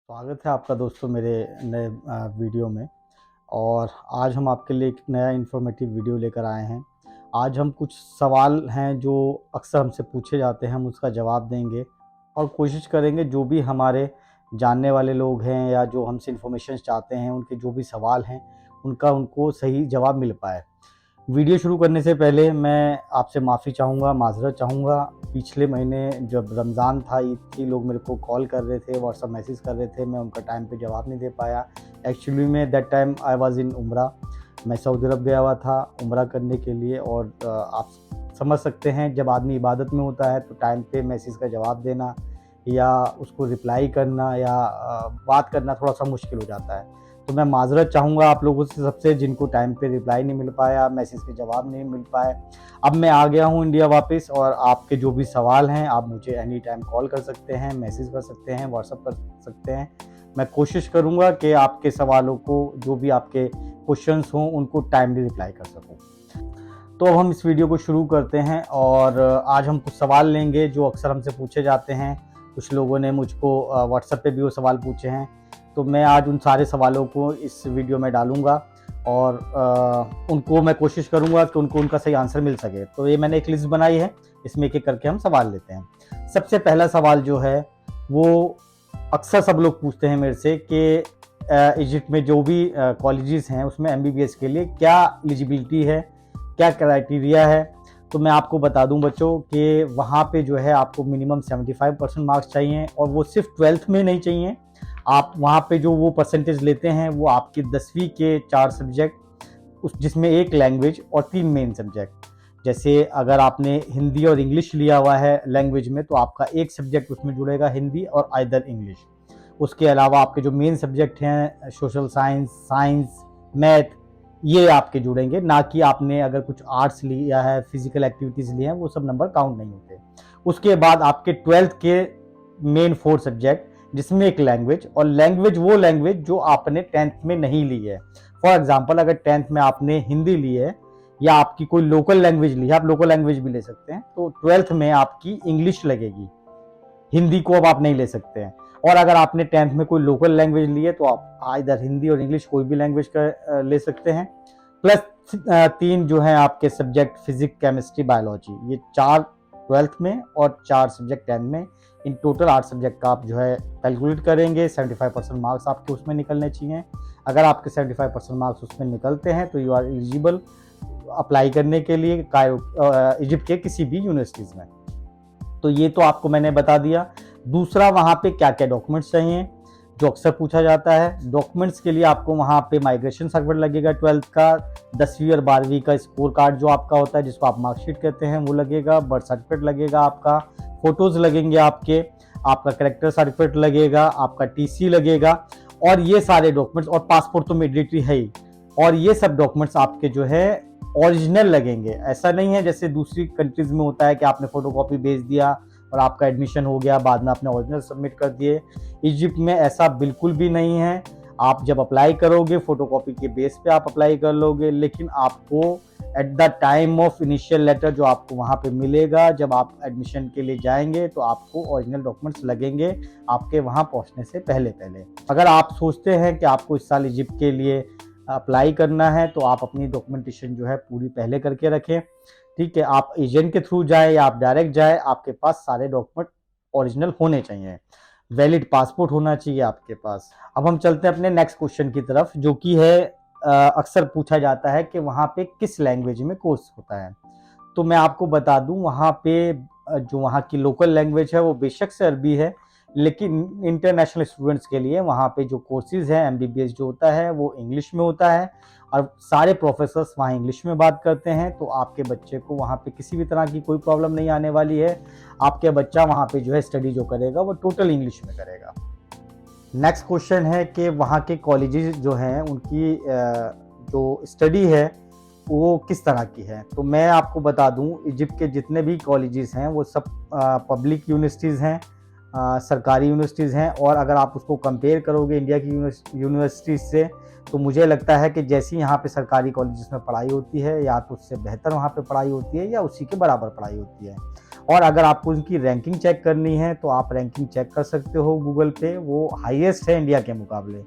स्वागत है आपका दोस्तों मेरे नए वीडियो में। और आज हम आपके लिए एक नया इन्फॉर्मेटिव वीडियो लेकर आए हैं। आज हम कुछ सवाल हैं जो अक्सर हमसे पूछे जाते हैं, हम उसका जवाब देंगे और कोशिश करेंगे जो भी हमारे जानने वाले लोग हैं या जो हमसे इन्फॉर्मेशन चाहते हैं, उनके जो भी सवाल हैं उनको सही जवाब मिल पाए। वीडियो शुरू करने से पहले मैं आपसे माफ़ी चाहूँगा, माज़रत चाहूँगा। पिछले महीने जब रमज़ान था, ईद थी, लोग मेरे को कॉल कर रहे थे, व्हाट्सएप मैसेज कर रहे थे, मैं उनका टाइम पे जवाब नहीं दे पाया। एक्चुअली में that time I was in उम्रा। मैं सऊदी अरब गया हुआ था उम्रा करने के लिए। और आप समझ सकते हैं, जब आदमी इबादत में होता है तो टाइम पे मैसेज का जवाब देना या उसको रिप्लाई करना या बात करना थोड़ा-सा मुश्किल हो जाता है। तो मैं माज़रत चाहूँगा आप लोगों से सबसे, जिनको टाइम पे रिप्लाई नहीं मिल पाया, मैसेज के जवाब नहीं मिल पाए। अब मैं आ गया हूँ इंडिया वापस, और आपके जो भी सवाल हैं आप मुझे एनी टाइम कॉल कर सकते हैं, मैसेज कर सकते हैं, व्हाट्सएप कर सकते हैं। मैं कोशिश करूँगा कि आपके सवालों को, जो भी आपके क्वेश्चंस हों, उनको टाइमली रिप्लाई कर सकूँ। तो अब हम इस वीडियो को शुरू करते हैं और आज हम कुछ सवाल लेंगे जो अक्सर हमसे पूछे जाते हैं। कुछ लोगों ने मुझको व्हाट्सएप पे भी वो सवाल पूछे हैं, तो मैं आज उन सारे सवालों को इस वीडियो में डालूँगा और उनको मैं कोशिश करूँगा कि उनको उनका सही आंसर मिल सके। तो ये मैंने एक लिस्ट बनाई है, इसमें एक-एक करके हम सवाल लेते हैं। सबसे पहला सवाल जो है, वो अक्सर सब लोग पूछते हैं मेरे से कि इजिप्ट में जो भी कॉलेजेस हैं उसमें एमबीबीएस के लिए क्या एलिजिबिलिटी है, क्या क्राइटेरिया है। तो मैं आपको बता दूं बच्चों कि वहाँ पे जो है आपको मिनिमम 75% मार्क्स चाहिए, और वो सिर्फ 12th में नहीं चाहिए। आप वहाँ पे जो वो परसेंटेज लेते हैं वो आपकी 10वीं के 4 सब्जेक्ट, उस जिसमें एक लैंग्वेज और 3 मेन सब्जेक्ट। जैसे अगर आपने हिंदी और इंग्लिश लिया हुआ है लैंग्वेज में, तो आपका एक सब्जेक्ट उसमें जुड़ेगा हिंदी और आइदर इंग्लिश। उसके अलावा आपके जो मेन सब्जेक्ट हैं, सोशल साइंस, साइंस, मैथ, ये आपके जुड़ेंगे। ना कि आपने अगर कुछ आर्ट्स लिया है, फिजिकल एक्टिविटीज़ लिए हैं, वो सब नंबर काउंट नहीं होते। उसके बाद आपके 12th के मेन 4 सब्जेक्ट, जिसमें एक लैंग्वेज, और लैंग्वेज वो लैंग्वेज जो आपने 10th में नहीं ली है। फॉर एग्जाम्पल, अगर 10th में आपने हिंदी ली है या आपकी कोई लोकल लैंग्वेज ली है, आप लोकल लैंग्वेज भी ले सकते हैं, तो 12th में आपकी इंग्लिश लगेगी, हिंदी को अब आप नहीं ले सकते हैं। और अगर आपने 10th में कोई लोकल लैंग्वेज ली है, तो आप इधर हिंदी और इंग्लिश कोई भी लैंग्वेज का ले सकते हैं। प्लस 3 जो है आपके सब्जेक्ट, फिजिक्स, केमिस्ट्री, बायोलॉजी, ये 4 12th में और 4 सब्जेक्ट 10th में। इन टोटल 8 सब्जेक्ट का आप जो है कैलकुलेट करेंगे। 75% मार्क्स आपके उसमें निकलने चाहिए। अगर आपके 75% मार्क्स उसमें निकलते हैं तो यू आर एलिजिबल अप्लाई करने के लिए कायरो इजिप्ट के किसी भी यूनिवर्सिटीज़ में। तो ये तो आपको मैंने बता दिया। दूसरा, वहाँ पे क्या क्या डॉक्यूमेंट्स चाहिए, जो अक्सर पूछा जाता है। डॉक्यूमेंट्स के लिए आपको वहाँ पे माइग्रेशन सर्टिफिकेट लगेगा 12th का, 10वीं और 12वीं का स्कोर कार्ड जो आपका होता है, जिसको आप मार्कशीट कहते हैं, वो लगेगा। बर्थ सर्टिफिकेट लगेगा आपका, फोटोज़ लगेंगे आपका कैरेक्टर सर्टिफिकेट लगेगा, आपका टीसी लगेगा। और ये सारे डॉक्यूमेंट्स, और पासपोर्ट तो मैंडेटरी है ही, और ये सब डॉक्यूमेंट्स आपके जो है ओरिजिनल लगेंगे। ऐसा नहीं है जैसे दूसरी कंट्रीज में होता है कि आपने फोटोकॉपी भेज दिया और आपका एडमिशन हो गया, बाद में आपने ओरिजिनल सबमिट कर दिए। इजिप्ट में ऐसा बिल्कुल भी नहीं है। आप जब अप्लाई करोगे, फोटोकॉपी के बेस पे आप अप्लाई कर लोगे, लेकिन आपको at the time of initial letter जो आपको वहाँ पे मिलेगा, जब आप एडमिशन के लिए जाएंगे, तो आपको ओरिजिनल डॉक्यूमेंट्स लगेंगे आपके वहाँ पहुँचने से पहले पहले। अगर आप सोचते हैं कि आपको इस साल इजिप्ट के लिए अप्लाई करना है, तो आप अपनी डॉक्यूमेंटेशन जो है पूरी पहले करके रखें। ठीक है, आप एजेंट के थ्रू जाए या आप डायरेक्ट जाए, आपके पास सारे डॉक्यूमेंट ओरिजिनल होने चाहिए। वैलिड पासपोर्ट होना चाहिए आपके पास। अब हम चलते हैं अपने नेक्स्ट क्वेश्चन की तरफ, जो कि है अक्सर पूछा जाता है कि वहाँ पे किस लैंग्वेज में कोर्स होता है। तो मैं आपको बता दूं, वहाँ पे जो वहाँ की लोकल लैंग्वेज है वो बेशक से अरबी है, लेकिन इंटरनेशनल स्टूडेंट्स के लिए वहाँ पे जो कोर्सेज है, एमबीबीएस जो होता है, वो इंग्लिश में होता है, और सारे प्रोफेसर्स वहाँ इंग्लिश में बात करते हैं। तो आपके बच्चे को वहाँ पे किसी भी तरह की कोई प्रॉब्लम नहीं आने वाली है। आपके बच्चा वहाँ पे जो है स्टडी जो करेगा वो टोटल इंग्लिश में करेगा। नेक्स्ट क्वेश्चन है कि वहाँ के कॉलेजेस जो हैं, उनकी जो स्टडी है वो किस तरह की है। तो मैं आपको बता दूं, इजिप्ट के जितने भी कॉलेजेस हैं वो सब पब्लिक यूनिवर्सिटीज़ हैं, सरकारी यूनिवर्सिटीज़ हैं। और अगर आप उसको कंपेयर करोगे इंडिया की यूनिवर्सिटीज़ से, तो मुझे लगता है कि जैसी यहाँ पे सरकारी कॉलेजेस में पढ़ाई होती है, या तो उससे बेहतर वहाँ पे पढ़ाई होती है या उसी के बराबर पढ़ाई होती है। और अगर आपको उनकी रैंकिंग चेक करनी है तो आप रैंकिंग चेक कर सकते हो गूगल पे, वो हाईएस्ट है इंडिया के मुकाबले।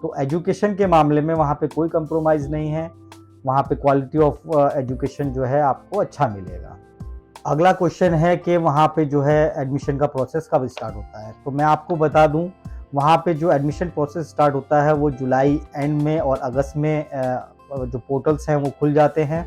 तो एजुकेशन के मामले में वहाँ पे कोई कंप्रोमाइज़ नहीं है, वहाँ पे क्वालिटी ऑफ एजुकेशन जो है आपको अच्छा मिलेगा। अगला क्वेश्चन है कि वहाँ पे जो है एडमिशन का प्रोसेस कब स्टार्ट होता है। तो मैं आपको बता दूँ, वहाँ पे जो एडमिशन प्रोसेस स्टार्ट होता है वो जुलाई एंड में और अगस्त में जो पोर्टल्स हैं वो खुल जाते हैं।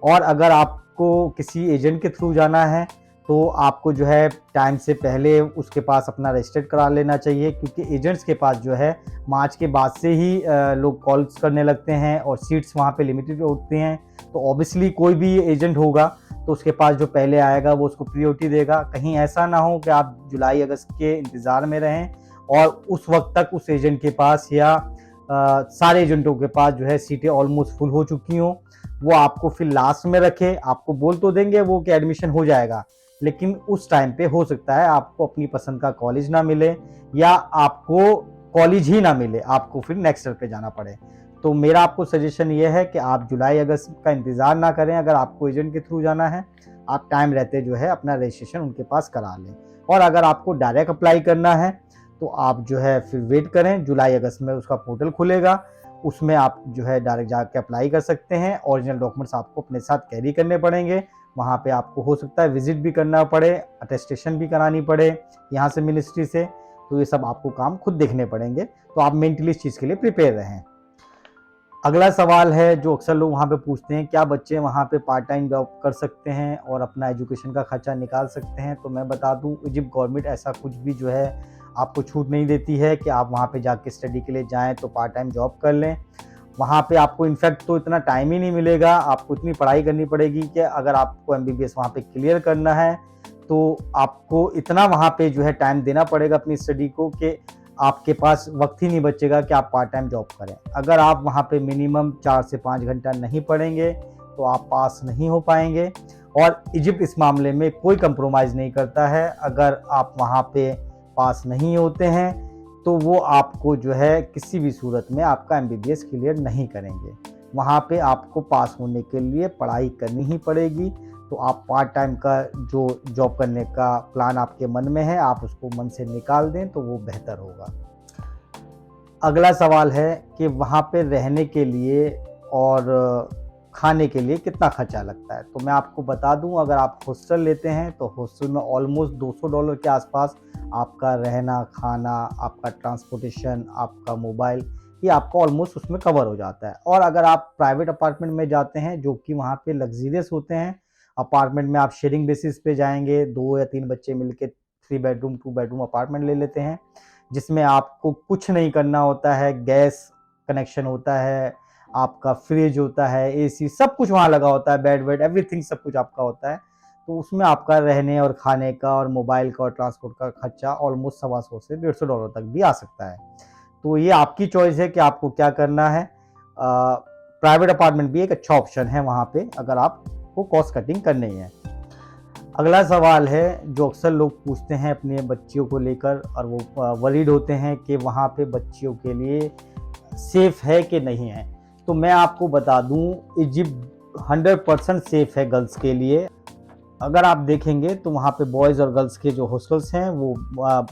और अगर आपको किसी एजेंट के थ्रू जाना है तो आपको जो है टाइम से पहले उसके पास अपना रजिस्टर्ड करा लेना चाहिए, क्योंकि एजेंट्स के पास जो है मार्च के बाद से ही लोग कॉल्स करने लगते हैं और सीट्स वहाँ पे लिमिटेड होती हैं। तो ऑब्वियसली कोई भी एजेंट होगा तो उसके पास जो पहले आएगा वो उसको प्रियोरिटी देगा। कहीं ऐसा ना हो कि आप जुलाई अगस्त के इंतज़ार में रहें और उस वक्त तक उस एजेंट के पास या सारे एजेंटों के पास जो है सीटें ऑलमोस्ट फुल हो चुकी हों, वो आपको फिर लास्ट में रखे। आपको बोल तो देंगे वो कि एडमिशन हो जाएगा, लेकिन उस टाइम पे हो सकता है आपको अपनी पसंद का कॉलेज ना मिले या आपको कॉलेज ही ना मिले, आपको फिर नेक्स्ट ईयर पे जाना पड़े। तो मेरा आपको सजेशन ये है कि आप जुलाई अगस्त का इंतज़ार ना करें। अगर आपको एजेंट के थ्रू जाना है, आप टाइम रहते जो है अपना रजिस्ट्रेशन उनके पास करा लें। और अगर आपको डायरेक्ट अप्लाई करना है तो आप जो है फिर वेट करें, जुलाई अगस्त में उसका पोर्टल खुलेगा, उसमें आप जो है डायरेक्ट जाके अप्लाई कर सकते हैं। ओरिजिनल डॉक्यूमेंट्स आपको अपने साथ कैरी करने पड़ेंगे। वहाँ पे आपको हो सकता है विजिट भी करना पड़े, अटेस्टेशन भी करानी पड़े यहाँ से मिनिस्ट्री से, तो ये सब आपको काम खुद देखने पड़ेंगे। तो आप मेंटली इस चीज़ के लिए प्रिपेयर रहें। अगला सवाल है जो अक्सर लोग वहाँ पे पूछते हैं, क्या बच्चे वहाँ पे पार्ट टाइम जॉब कर सकते हैं और अपना एजुकेशन का खर्चा निकाल सकते हैं। तो मैं बता दूँ, इजिप्ट गवर्नमेंट ऐसा कुछ भी जो है आपको छूट नहीं देती है कि आप वहाँ पे जाके स्टडी के लिए जाएँ तो पार्ट टाइम जॉब कर लें। वहाँ पे आपको इनफैक्ट तो इतना टाइम ही नहीं मिलेगा, आपको इतनी पढ़ाई करनी पड़ेगी कि अगर आपको एमबीबीएस वहाँ पे क्लियर करना है तो आपको इतना वहाँ पे जो है टाइम देना पड़ेगा अपनी स्टडी को कि आपके पास वक्त ही नहीं बचेगा कि आप पार्ट टाइम जॉब करें। अगर आप वहाँ पे मिनिमम 4 से 5 घंटा नहीं पढ़ेंगे तो आप पास नहीं हो पाएंगे। और इजिप्ट इस मामले में कोई कंप्रोमाइज़ नहीं करता है। अगर आप वहाँ पे पास नहीं होते हैं तो वो आपको जो है किसी भी सूरत में आपका एमबीबीएस क्लियर नहीं करेंगे। वहाँ पे आपको पास होने के लिए पढ़ाई करनी ही पड़ेगी। तो आप पार्ट टाइम का जो जॉब करने का प्लान आपके मन में है, आप उसको मन से निकाल दें तो वो बेहतर होगा। अगला सवाल है कि वहाँ पे रहने के लिए और खाने के लिए कितना खर्चा लगता है। तो मैं आपको बता दूं, अगर आप हॉस्टल लेते हैं तो हॉस्टल में ऑलमोस्ट $200 के आसपास आपका रहना, खाना, आपका ट्रांसपोर्टेशन, आपका मोबाइल, ये आपका ऑलमोस्ट उसमें कवर हो जाता है। और अगर आप प्राइवेट अपार्टमेंट में जाते हैं जो कि वहाँ पे लग्जीरियस होते हैं, अपार्टमेंट में आप शेयरिंग बेसिस पे जाएंगे, 2 या 3 बच्चे मिलके 3 बेडरूम 2 बेडरूम अपार्टमेंट ले लेते हैं, जिसमें आपको कुछ नहीं करना होता है। गैस कनेक्शन होता है, आपका फ्रिज होता है, एसी सब कुछ वहाँ लगा होता है, बेड वेड एवरीथिंग सब कुछ आपका होता है। तो उसमें आपका रहने और खाने का और मोबाइल का और ट्रांसपोर्ट का खर्चा ऑलमोस्ट $125 से $150 तक भी आ सकता है। तो ये आपकी चॉइस है कि आपको क्या करना है। प्राइवेट अपार्टमेंट भी एक अच्छा ऑप्शन है वहाँ पे, अगर आपको कॉस्ट कटिंग करनी है। अगला सवाल है जो अक्सर लोग पूछते हैं अपने बच्चियों को लेकर, और वो वरीड होते हैं कि वहाँ पे बच्चियों के लिए सेफ़ है कि नहीं है। तो मैं आपको बता दूँ, इजिप्ट 100% सेफ़ है गर्ल्स के लिए। अगर आप देखेंगे तो वहाँ पे बॉयज़ और गर्ल्स के जो हॉस्टल्स हैं वो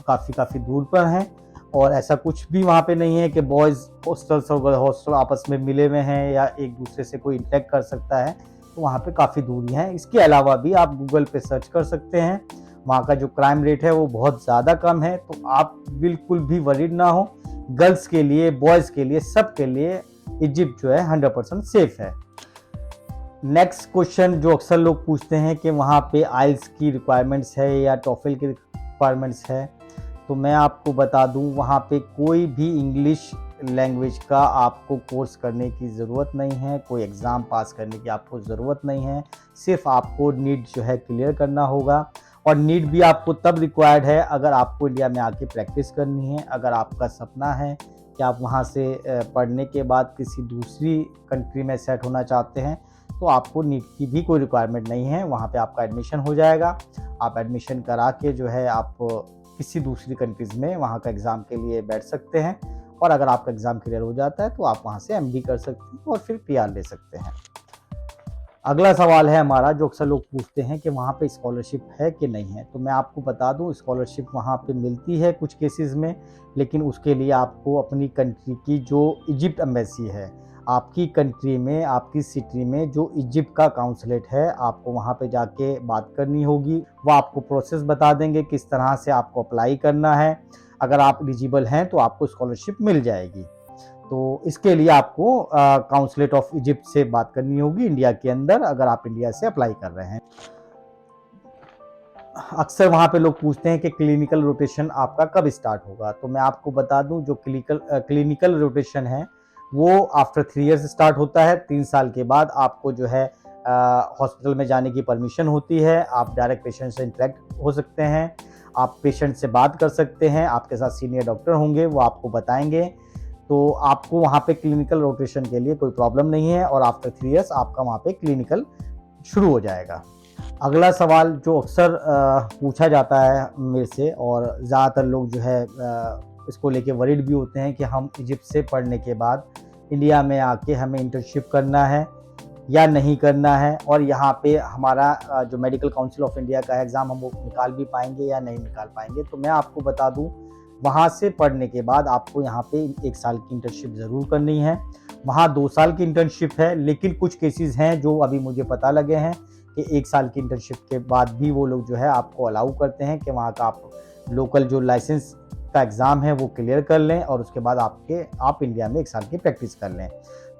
काफ़ी दूर पर हैं, और ऐसा कुछ भी वहाँ पे नहीं है कि बॉयज़ हॉस्टल्स और गर्ल्स हॉस्टल आपस में मिले हुए हैं या एक दूसरे से कोई इंटरेक्ट कर सकता है। तो वहाँ पे काफ़ी दूरियाँ हैं। इसके अलावा भी आप गूगल पे सर्च कर सकते हैं, वहाँ का जो क्राइम रेट है वो बहुत ज़्यादा कम है। तो आप बिल्कुल भी वरीड ना हो। गर्ल्स के लिए, बॉयज़ के लिए, सब के लिए इजिप्ट जो है 100% सेफ़ है। नेक्स्ट क्वेश्चन जो अक्सर लोग पूछते हैं कि वहाँ पे आइल्स की रिक्वायरमेंट्स है या टॉफल की रिक्वायरमेंट्स है। तो मैं आपको बता दूं, वहाँ पे कोई भी इंग्लिश लैंग्वेज का आपको कोर्स करने की ज़रूरत नहीं है, कोई एग्ज़ाम पास करने की आपको ज़रूरत नहीं है। सिर्फ आपको नीट जो है क्लियर करना होगा, और नीट भी आपको तब रिक्वायर्ड है अगर आपको इंडिया में आके प्रैक्टिस करनी है। अगर आपका सपना है कि आप वहाँ से पढ़ने के बाद किसी दूसरी कंट्री में सेट होना चाहते हैं, तो आपको नीट की भी कोई रिक्वायरमेंट नहीं है। वहाँ पे आपका एडमिशन हो जाएगा। आप एडमिशन करा के जो है आप किसी दूसरी कंट्रीज़ में वहाँ का एग्ज़ाम के लिए बैठ सकते हैं, और अगर आपका एग्ज़ाम क्लियर हो जाता है तो आप वहाँ से एमडी कर सकते हैं और फिर पीआर ले सकते हैं। अगला सवाल है हमारा, जो अक्सर लोग पूछते हैं कि वहाँ पे स्कॉलरशिप है कि नहीं है। तो मैं आपको बता दूँ, स्कॉलरशिप वहाँ पे मिलती है कुछ केसेस में, लेकिन उसके लिए आपको अपनी कंट्री की जो इजिप्ट एम्बेसी है, आपकी कंट्री में, आपकी सिटी में जो इजिप्ट का काउंसलेट है, आपको वहाँ पे जाके बात करनी होगी। वो आपको प्रोसेस बता देंगे किस तरह से आपको अप्लाई करना है। अगर आप एलिजिबल हैं तो आपको स्कॉलरशिप मिल जाएगी। तो इसके लिए आपको काउंसलेट ऑफ इजिप्ट से बात करनी होगी इंडिया के अंदर, अगर आप इंडिया से अप्लाई कर रहे हैं। अक्सर वहाँ पे लोग पूछते हैं कि क्लिनिकल रोटेशन आपका कब स्टार्ट होगा। तो मैं आपको बता दूं, जो क्लिनिकल रोटेशन है वो आफ्टर 3 ईयर्स स्टार्ट होता है। 3 साल के बाद आपको जो है हॉस्पिटल में जाने की परमिशन होती है। आप डायरेक्ट पेशेंट से इंटरेक्ट हो सकते हैं, आप पेशेंट से बात कर सकते हैं, आपके साथ सीनियर डॉक्टर होंगे, वो आपको बताएंगे। तो आपको वहाँ पे क्लिनिकल रोटेशन के लिए कोई प्रॉब्लम नहीं है, और आफ्टर 3 ईयर्स आपका वहाँ पे क्लिनिकल शुरू हो जाएगा। अगला सवाल जो अक्सर पूछा जाता है मेरे से, और ज़्यादातर लोग जो है इसको लेके वरीड भी होते हैं कि हम इजिप्ट से पढ़ने के बाद इंडिया में आके हमें इंटर्नशिप करना है या नहीं करना है, और यहाँ पे हमारा जो मेडिकल काउंसिल ऑफ इंडिया का एग्ज़ाम हम वो निकाल भी पाएंगे या नहीं निकाल पाएंगे। तो मैं आपको बता दूँ, वहाँ से पढ़ने के बाद आपको यहाँ पे 1 साल की इंटर्नशिप ज़रूर करनी है। वहाँ 2 साल की इंटर्नशिप है, लेकिन कुछ केसेस हैं जो अभी मुझे पता लगे हैं कि 1 साल की इंटर्नशिप के बाद भी वो लोग जो है आपको अलाउ करते हैं कि वहाँ का आप लोकल जो लाइसेंस का एग्ज़ाम है वो क्लियर कर लें, और उसके बाद आप इंडिया में 1 साल की प्रैक्टिस कर लें।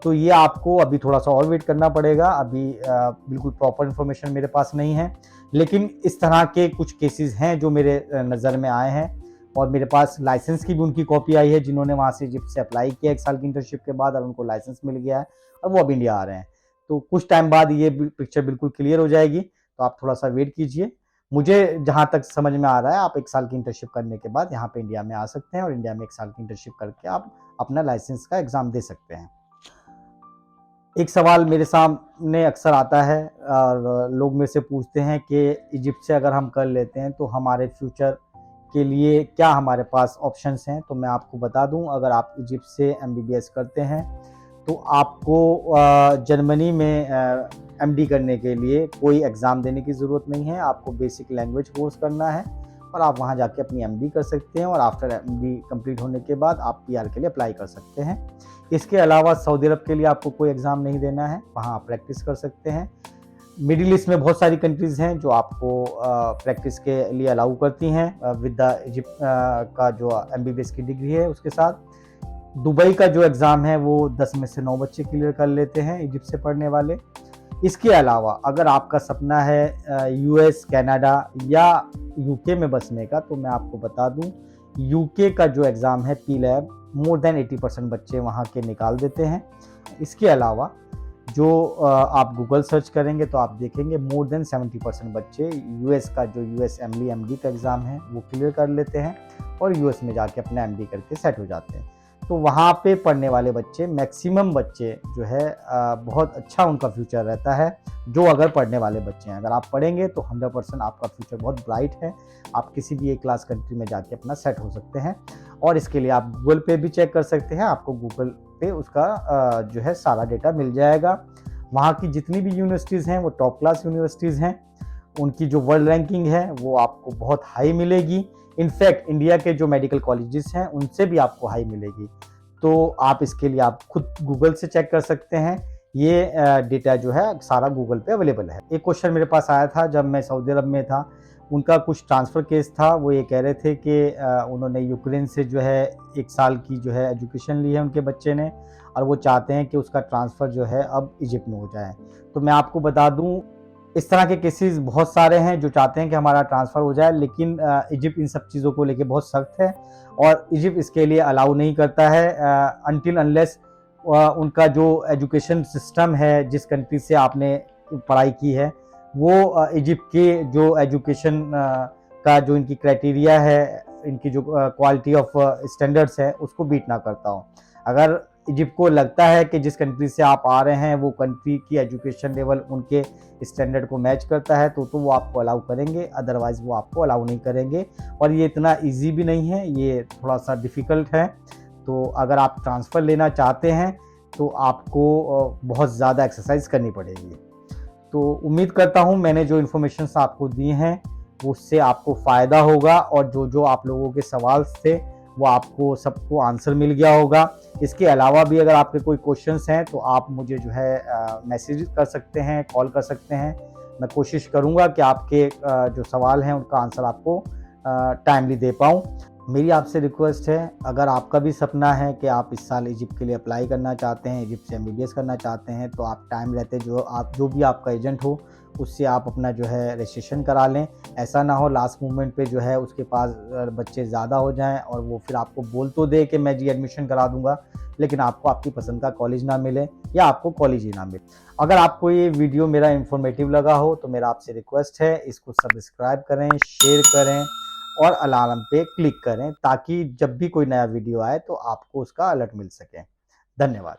तो ये आपको अभी थोड़ा सा और वेट करना पड़ेगा। अभी बिल्कुल प्रॉपर इन्फॉर्मेशन मेरे पास नहीं है, लेकिन इस तरह के कुछ केसेस हैं जो मेरे नज़र में आए हैं, और मेरे पास लाइसेंस की भी उनकी कॉपी आई है, जिन्होंने वहाँ से इजिप्ट से अप्लाई किया 1 साल की इंटर्नशिप के बाद, और उनको लाइसेंस मिल गया है और वो अब इंडिया आ रहे हैं। तो कुछ टाइम बाद ये पिक्चर बिल्कुल क्लियर हो जाएगी, तो आप थोड़ा सा वेट कीजिए। मुझे जहाँ तक समझ में आ रहा है, आप 1 साल की इंटर्नशिप करने के बाद यहाँ पे इंडिया में आ सकते हैं, और इंडिया में 1 साल की इंटर्नशिप करके आप अपना लाइसेंस का एग्ज़ाम दे सकते हैं। एक सवाल मेरे सामने अक्सर आता है, और लोग मेरे से पूछते हैं कि इजिप्ट से अगर हम कर लेते हैं तो हमारे फ्यूचर के लिए क्या हमारे पास ऑप्शंस हैं। तो मैं आपको बता दूं, अगर आप इजिप्ट से एमबीबीएस करते हैं तो आपको जर्मनी में एमडी करने के लिए कोई एग्ज़ाम देने की ज़रूरत नहीं है। आपको बेसिक लैंग्वेज कोर्स करना है, और आप वहाँ जाके अपनी एमडी कर सकते हैं, और आफ्टर एमडी कंप्लीट होने के बाद आप पीआर के लिए अप्लाई कर सकते हैं। इसके अलावा सऊदी अरब के लिए आपको कोई एग्ज़ाम नहीं देना है, वहाँ आप प्रैक्टिस कर सकते हैं। मिडिल ईस्ट में बहुत सारी कंट्रीज़ हैं जो आपको प्रैक्टिस के लिए अलाउ करती हैं विद द इजिप्ट का जो एमबीबीएस की डिग्री है उसके साथ। दुबई का जो एग्ज़ाम है वो 10 में से 9 बच्चे क्लियर कर लेते हैं इजिप्ट से पढ़ने वाले। इसके अलावा अगर आपका सपना है यूएस, कनाडा या यूके में बसने का, तो मैं आपको बता दूं, यूके का जो एग्ज़ाम है पी लैब, मोर देन 80% बच्चे वहाँ के निकाल देते हैं। इसके अलावा जो आप गूगल सर्च करेंगे तो आप देखेंगे मोर देन 70% बच्चे यूएस का जो यूएस एमडी का एग्ज़ाम है वो क्लियर कर लेते हैं, और यूएस में जाके अपना एमडी करके सेट हो जाते हैं। तो वहाँ पे पढ़ने वाले बच्चे, मैक्सिमम बच्चे जो है बहुत अच्छा उनका फ्यूचर रहता है, जो अगर पढ़ने वाले बच्चे हैं। अगर आप पढ़ेंगे तो 100% आपका फ्यूचर बहुत ब्राइट है। आप किसी भी एक क्लास कंट्री में जाके अपना सेट हो सकते हैं, और इसके लिए आप गूगल पे भी चेक कर सकते हैं। आपको गूगल पे उसका जो है सारा डेटा मिल जाएगा। वहाँ की जितनी भी यूनिवर्सिटीज़ हैं वो टॉप क्लास यूनिवर्सिटीज़ हैं। उनकी जो वर्ल्ड रैंकिंग है वो आपको बहुत हाई मिलेगी। इनफैक्ट इंडिया के जो मेडिकल कॉलेजेस हैं उनसे भी आपको हाई मिलेगी। तो आप इसके लिए आप खुद गूगल से चेक कर सकते हैं। ये डेटा जो है सारा गूगल पे अवेलेबल है। एक क्वेश्चन मेरे पास आया था जब मैं सऊदी अरब में था, उनका कुछ ट्रांसफ़र केस था। वो ये कह रहे थे कि उन्होंने यूक्रेन से जो है 1 साल की जो है एजुकेशन ली है उनके बच्चे ने, और वो चाहते हैं कि उसका ट्रांसफ़र जो है अब इजिप्ट में हो जाए। तो मैं आपको बता दूं, इस तरह के केसेस बहुत सारे हैं जो चाहते हैं कि हमारा ट्रांसफ़र हो जाए, लेकिन इजिप्ट इन सब चीज़ों को लेके बहुत सख्त है, और इजिप्ट इसके लिए अलाउ नहीं करता है अनटिल अनलेस उनका जो एजुकेशन सिस्टम है, जिस कंट्री से आपने पढ़ाई की है, वो इजिप्ट के जो एजुकेशन का जो इनकी क्राइटेरिया है, इनकी जो क्वालिटी ऑफ स्टैंडर्ड्स है, उसको बीट ना करता हो। अगर इजिप्ट को लगता है कि जिस कंट्री से आप आ रहे हैं वो कंट्री की एजुकेशन लेवल उनके स्टैंडर्ड को मैच करता है, तो वो आपको अलाउ करेंगे, अदरवाइज़ वो आपको अलाउ नहीं करेंगे। और ये इतना इजी भी नहीं है, ये थोड़ा सा डिफ़िकल्ट है। तो अगर आप ट्रांसफ़र लेना चाहते हैं तो आपको बहुत ज़्यादा एक्सरसाइज करनी पड़ेगी। तो उम्मीद करता हूँ मैंने जो इन्फॉर्मेशन आपको दी हैं उससे आपको फ़ायदा होगा, और जो जो आप लोगों के सवाल थे वो आपको सबको आंसर मिल गया होगा। इसके अलावा भी अगर आपके कोई क्वेश्चंस हैं तो आप मुझे जो है मैसेज कर सकते हैं, कॉल कर सकते हैं। मैं कोशिश करूँगा कि आपके जो सवाल हैं उनका आंसर आपको टाइमली दे पाऊँ। मेरी आपसे रिक्वेस्ट है, अगर आपका भी सपना है कि आप इस साल इजिप्ट के लिए अप्लाई करना चाहते हैं, इजिप्ट से एमबीबीएस करना चाहते हैं, तो आप टाइम रहते जो भी आपका एजेंट हो उससे आप अपना जो है रजिस्ट्रेशन करा लें। ऐसा ना हो लास्ट मोमेंट पे जो है उसके पास बच्चे ज़्यादा हो जाएं और वो फिर आपको बोल तो दे कि मैं जी एडमिशन करा दूंगा, लेकिन आपको आपकी पसंद का कॉलेज ना मिले या आपको कॉलेज ही ना मिले। अगर आपको ये वीडियो मेरा इन्फॉर्मेटिव लगा हो तो मेरा आपसे रिक्वेस्ट है, इसको सब्सक्राइब करें, शेयर करें और अलार्म पे क्लिक करें, ताकि जब भी कोई नया वीडियो आए तो आपको उसका अलर्ट मिल सके। धन्यवाद।